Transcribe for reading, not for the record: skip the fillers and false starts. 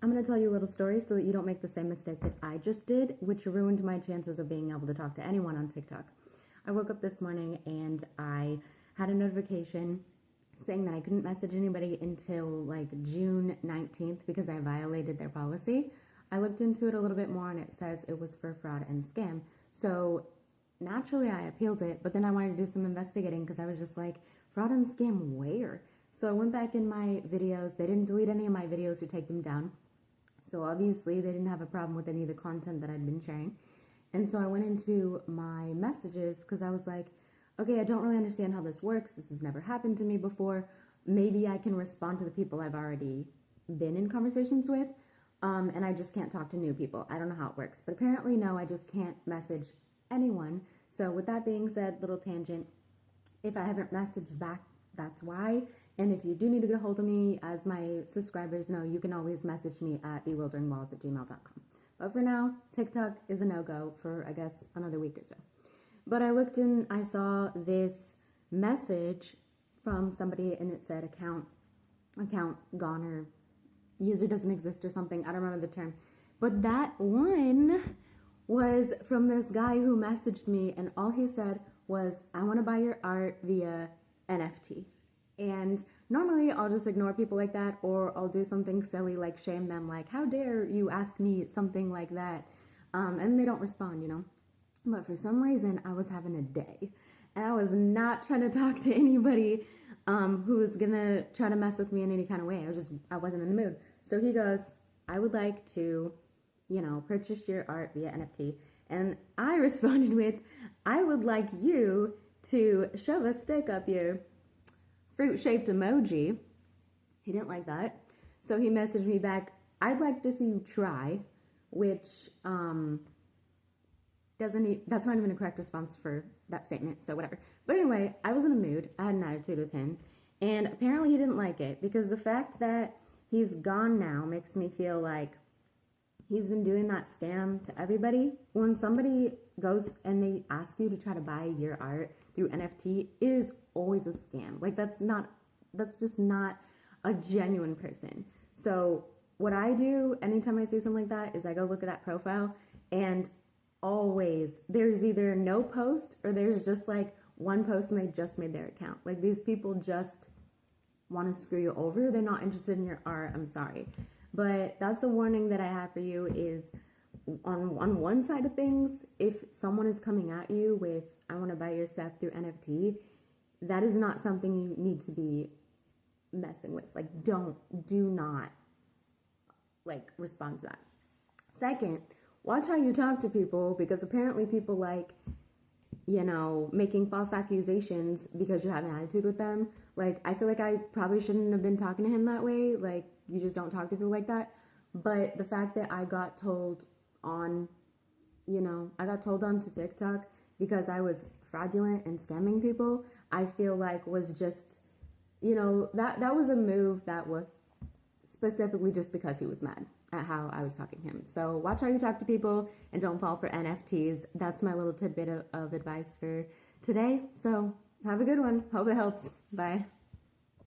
I'm going to tell you a little story so that you don't make the same mistake that I just did, which ruined my chances of being able to talk to anyone on TikTok. I woke up this morning and I had a notification saying that I couldn't message anybody until like June 19th because I violated their policy. I looked into it a little bit more and it says it was for fraud and scam. So naturally I appealed it, but then I wanted to do some investigating because I was just like, fraud and scam where? So I went back in my videos. They didn't delete any of my videos or take them down. So obviously they didn't have a problem with any of the content that I'd been sharing. And so I went into my messages because I was like, okay, I don't really understand how this works. This has never happened to me before. Maybe I can respond to the people I've already been in conversations with. And I just can't talk to new people. I don't know how it works. But apparently, no, I just can't message anyone. So with that being said, little tangent, if I haven't messaged back, that's why. And if you do need to get a hold of me, as my subscribers know, you can always message me at bewilderingwalls@gmail.com. But for now, TikTok is a no-go for, I guess, another week or so. But I looked and I saw this message from somebody and it said account gone or user doesn't exist or something. I don't remember the term. But that one was from this guy who messaged me and all he said was, I want to buy your art via NFT. And normally I'll just ignore people like that, or I'll do something silly like shame them, like, how dare you ask me something like that? And they don't respond, you know. But for some reason, I was having a day. And I was not trying to talk to anybody who was going to try to mess with me in any kind of way. I wasn't in the mood. So he goes, I would like to, purchase your art via NFT. And I responded with, I would like you to shove a stick up your fruit-shaped emoji. He didn't like that. So he messaged me back, I'd like to see you try, which that's not even a correct response for that statement, so whatever. But anyway, I was in a mood. I had an attitude with him. And apparently he didn't like it because the fact that he's gone now makes me feel like he's been doing that scam to everybody. When somebody goes and they ask you to try to buy your art through NFT, it is always a scam. Like that's just not a genuine person. So what I do anytime I see something like that is I go look at that profile, and always there's either no post or there's just like one post and they just made their account. Like these people just want to screw you over. They're not interested in your art. I'm sorry. But that's the warning that I have for you is on one side of things, if someone is coming at you with, I want to buy your stuff through NFT, that is not something you need to be messing with. Like do not like respond to that. Second, watch how you talk to people, because apparently people like, making false accusations because you have an attitude with them. Like, I feel like I probably shouldn't have been talking to him that way. Like, you just don't talk to people like that. But the fact that I got told on to TikTok because I was fraudulent and scamming people, I feel like was just, that was a move that was specifically just because he was mad at how I was talking to him. So watch how you talk to people and don't fall for NFTs. That's my little tidbit of advice for today. So have a good one. Hope it helps. Bye.